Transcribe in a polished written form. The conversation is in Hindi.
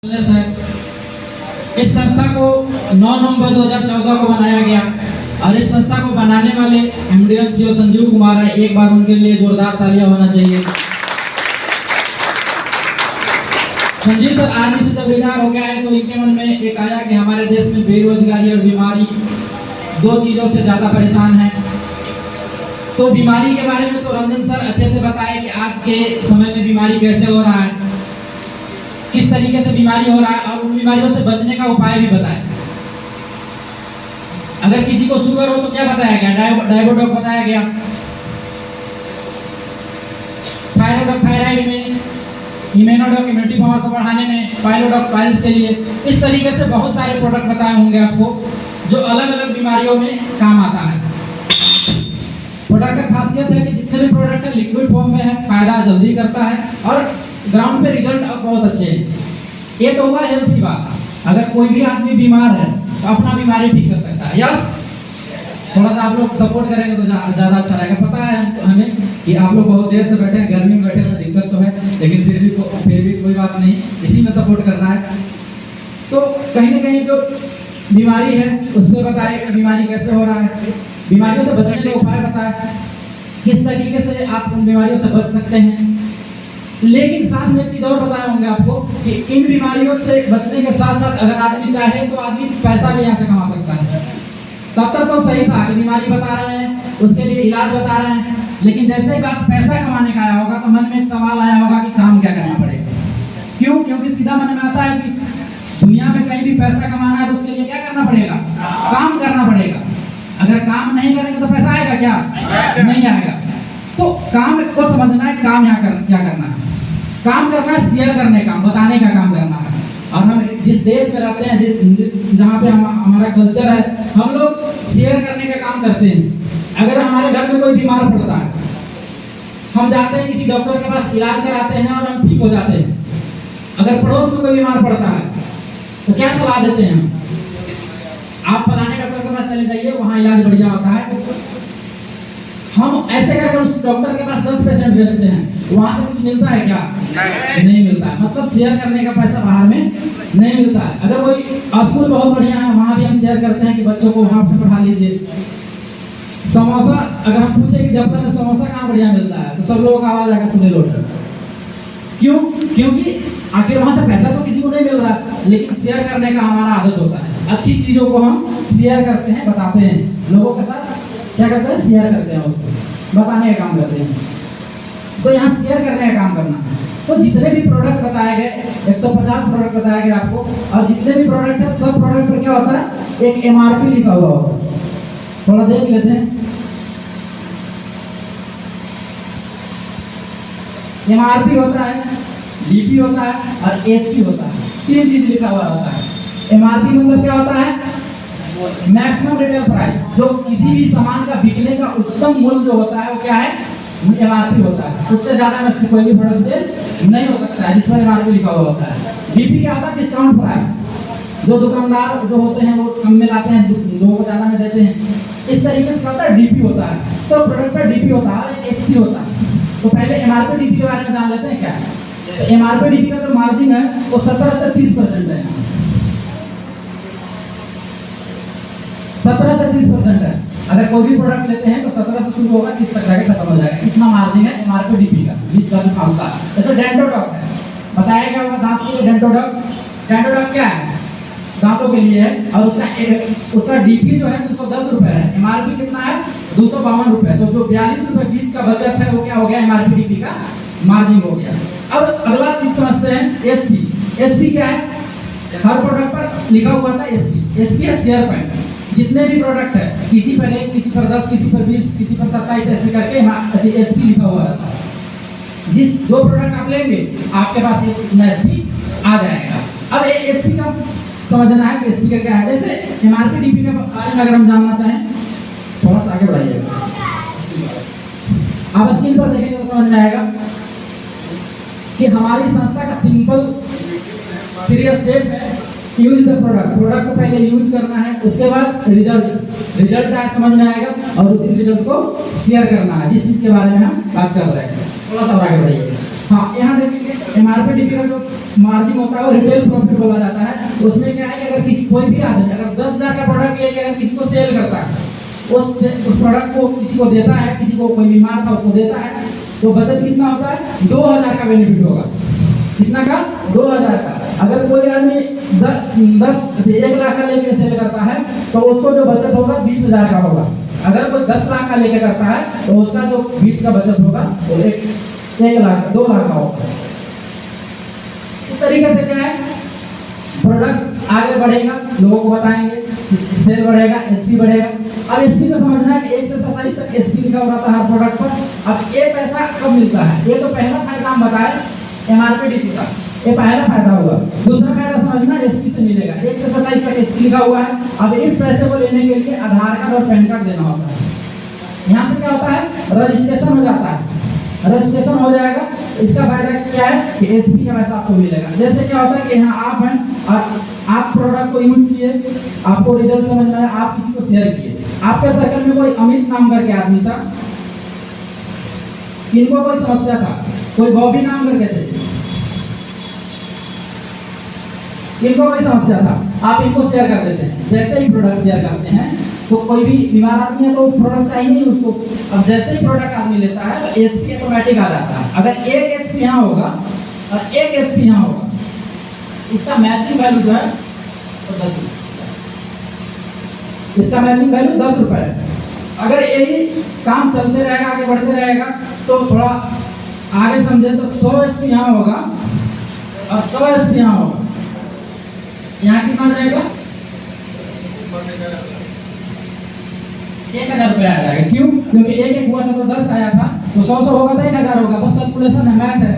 इस संस्था को 9 नवंबर 2014 को बनाया गया और इस संस्था को बनाने वाले एमडीएम सीईओ संजीव कुमार है। एक बार उनके लिए जोरदार तालियां होना चाहिए। संजीव सर आर्मी से जब रिटायर हो गया है तो इनके मन में एक आया कि हमारे देश में बेरोजगारी और बीमारी दो चीजों से ज्यादा परेशान है। तो बीमारी के बारे में तो रंजन सर अच्छे से बताए कि आज के समय में बीमारी कैसे हो रहा है, किस तरीके से बीमारी हो रहा है और उन बीमारियों से बचने का उपाय भी बताया। अगर किसी को शुगर हो तो क्या बताया गया? डायबोडॉक बताया गया। थायराइड में, इम्यूनोडॉक इम्यूनिटी पावर को बढ़ाने में, पाइलोडॉक पाइल्स के लिए, इस तरीके से बहुत सारे प्रोडक्ट बताए होंगे आपको जो अलग अलग बीमारियों में काम आता है। प्रोडक्ट का खासियत है कि जितने भी प्रोडक्ट है लिक्विड फॉर्म में है, फायदा जल्दी करता है और ग्राउंड पे रिजल्ट बहुत अच्छे हैं। ये तो होगा हेल्थ की बात। अगर कोई भी आदमी बीमार है तो अपना बीमारी ठीक कर सकता है। यस, थोड़ा सा आप लोग सपोर्ट करेंगे तो ज़्यादा अच्छा रहेगा। पता है हमें कि आप लोग बहुत देर से बैठे हैं, गर्मी में बैठे हैं, दिक्कत तो है, लेकिन फिर भी कोई बात नहीं, इसी में सपोर्ट करना है। तो कहीं ना कहीं जो बीमारी है उस पर बताए कि बीमारी कैसे हो रहा है, बीमारियों से बचने के उपाय बताए, किस तरीके से आप उन बीमारियों से बच सकते हैं। लेकिन साथ में एक चीज और बताए होंगे आपको कि इन बीमारियों से बचने के साथ साथ अगर आदमी चाहे तो आदमी पैसा भी यहाँ से कमा सकता है। तब तक तो सही था कि बीमारी बता रहे हैं, उसके लिए इलाज बता रहे हैं, लेकिन जैसे ही बात पैसा कमाने का आया होगा तो मन में एक सवाल आया होगा कि काम क्या करना पड़ेगा। क्यों? क्योंकि सीधा मन में आता है कि दुनिया में कहीं भी पैसा कमाना है तो उसके लिए क्या करना पड़ेगा? काम करना पड़ेगा। अगर काम नहीं करेंगे तो पैसा आएगा क्या? नहीं आएगा। तो काम को समझना है, काम यहाँ क्या करना है? काम करना है शेयर करने का, बताने का काम करना है। और हम जिस देश में रहते हैं, जहाँ पे हमारा कल्चर है, हम लोग शेयर करने का काम करते हैं। अगर हमारे घर में कोई बीमार पड़ता है, हम जाते हैं किसी डॉक्टर के पास, इलाज कराते हैं और हम ठीक हो जाते हैं। अगर पड़ोस में कोई बीमार पड़ता है तो क्या सलाह देते हैं? आप फलाने डॉक्टर के पास चले जाइए, वहाँ इलाज बढ़िया होता है। हम ऐसे करके उस डॉक्टर के पास 10 पेशेंट भेजते हैं, वहां से कुछ मिलता है क्या? नहीं मिलता है। मतलब शेयर करने का पैसा बाहर में नहीं मिलता है। अगर कोई स्कूल बहुत बढ़िया है, वहां भी हम शेयर करते हैं कि बच्चों को वहां से पढ़ा लीजिए। समोसा, अगर हम पूछे कि जब में समोसा कहाँ बढ़िया मिलता है तो सब लोगों का आवाज आएगा सुनील होटल। क्यों? क्योंकि आखिर वहां से पैसा तो किसी को नहीं मिल रहा, लेकिन शेयर करने का हमारा आदत होता है। अच्छी चीजों को हम शेयर करते हैं, बताते हैं लोगों के साथ, क्या करते हैं? शेयर करते हैं, उसको बताने का काम करते हैं। तो यहाँ शेयर करने का काम करना। तो जितने भी प्रोडक्ट बताए गए, 150 प्रोडक्ट बताए गए आपको, और जितने भी प्रोडक्ट है सब प्रोडक्ट पर क्या होता है? एक एमआरपी लिखा हुआ होता है। थोड़ा देख लेते हैं। एमआरपी होता है, डीपी होता है और एसपी होता है। 3 चीज लिखा हुआ होता है। एमआरपी मतलब क्या होता है? Maximum retail price. जो किसी भी सामान का बिकने का उच्चतम मूल्य जो होता है वो क्या है? एमआरपी होता है। उससे ज्यादा में कोई भी प्रोडक्ट सेल नहीं हो सकता है, जिस पर एमआरपी लिखा हुआ होता है। डीपी क्या होता है? Discount price. जो दुकानदार जो होते हैं वो कम में लाते हैं, लोगों को ज्यादा में देते हैं। इस तरीके से क्या होता है? डीपी होता है। तो प्रोडक्ट का डीपी होता है और एसपी होता है। तो पहले एमआरपी डीपी के बारे में जान लेते हैं क्या? तो एमआरपी डीपी का जो मार्जिन है वो 17 से 30% है। 17 से 30% है। अगर कोई भी प्रोडक्ट लेते हैं तो 17 से शुरू होगा, 30 तक जाके खत्म हो जाएगा। इतना मार्जिन है एमआरपी डीपी का, बीच का भी फासला। जैसे डेंटोडॉक है, बताया क्या होगा दांत के लिए? डेंटोडॉक क्या है? दांतों के लिए है। और उसका डीपी जो है 210 रुपए है। एमआरपी कितना है? 252 रुपए। तो जो 42 रुपए बीच का बचत है वो क्या हो गया? एमआरपी डीपी का मार्जिन हो गया। अब अगला चीज समझते हैं, एसपी। एसपी क्या है? हर प्रोडक्ट पर लिखा हुआ था एसपी। एसपी है शेयर पॉइंट। जितने भी प्रोडक्ट है, किसी पर 1, किसी पर 10, किसी पर 20, किसी पर 27, ऐसे करके एसपी लिखा हुआ है। जो प्रोडक्ट आप लेंगे आपके पास एक एसपी आ जाएगा। अब एसपी का समझना है कि एसपी का क्या है। जैसे एमआरपी डीपी के बारे में अगर हम जानना चाहें, थोड़ा सा आगे बढ़ाइएगा। आप स्क्रीन पर देखेंगे तो समझ में आएगा कि हमारी संस्था का सिंपल 3 स्टेप है। Use the product. प्रोडक्ट को पहले यूज करना है, उसके बाद रिजल्ट आया समझ में आएगा और उसी रिजल्ट को शेयर करना है, जिस चीज के बारे में हम बात कर रहे हैं। थोड़ा सा आगे बढ़ाइए। हाँ, यहाँ देखिए MRP का जो मार्जिन होता है वो रिटेल प्रॉफिट बोला जाता है। उसमें क्या है कि अगर किसी कोई भी आदमी अगर 10,000 का प्रोडक्ट लेके अगर किसी को सेल करता है, उस प्रोडक्ट को किसी को देता है, किसी को कोई बीमार था उसको देता है, तो बचत कितना होता है? 2,000 का बेनिफिट होगा। कितना का? 2,000 का। अगर कोई आदमी 1 लाख का लेके सेल करता है तो उसको जो बचत होगा 20,000 का होगा। अगर कोई 10 लाख का लेके करता है तो उसका जो 20 का बचत होगा वो 1 लाख 2 लाख का होगा। इस तरीके से क्या है, प्रोडक्ट आगे बढ़ेगा, लोगों को बताएंगे, सेल बढ़ेगा, एसपी बढ़ेगा। अब एसपी को समझना है कि 1 से 27 तक एसपी लिखा हुआ था हर प्रोडक्ट पर। अब ये पैसा कब मिलता है? ये तो पहला फायदा हम बताए MRP का, ये पहला फायदा होगा। दूसरा फायदा समझना एसपी से मिलेगा। 1 से 27 तक एसपी लिखा हुआ है। अब इस पैसे को लेने के लिए आधार कार्ड और पैन कार्ड देना होता है। यहाँ से क्या होता है? रजिस्ट्रेशन हो जाता है। रजिस्ट्रेशन हो जाएगा, इसका फायदा क्या है कि एसपी का पैसा आपको मिलेगा। जैसे क्या होता है कि यहाँ आप हैं और आप प्रोडक्ट को यूज किए, आपको रिजल्ट समझ में आया, आप किसी को शेयर किए। आपके सर्कल में कोई अमित नाम करके आदमी था, इनको कोई समस्या था, कोई बॉबी नाम करके थे, इनको कोई समस्या था, आप इनको शेयर कर देते हैं। जैसे ही प्रोडक्ट शेयर करते हैं तो कोई भी बीमार आदमी है तो प्रोडक्ट चाहिए नहीं उसको। अब जैसे ही प्रोडक्ट आदमी लेता है तो एसपी ऑटोमेटिक आ जाता है। अगर एक एसपी यहाँ होगा और एक एसपी यहाँ होगा, इसका मैचिंग वैल्यू जो है तो 10 रुपये, इसका मैचिंग वैल्यू 10 रुपये है। अगर यही काम चलते रहेगा, आगे बढ़ते रहेगा तो थोड़ा आगे समझे तो 100 एसपी यहाँ होगा और 100 एसपी यहाँ होगा। यहाँ कितना जाएगा? 1,000 रुपये आ जाएगा। क्यों? क्योंकि एक हुआ था तो 10 आया था, तो 100 होगा तो 1,000 होगा। बस कैलकुलेशन है, मैथ है।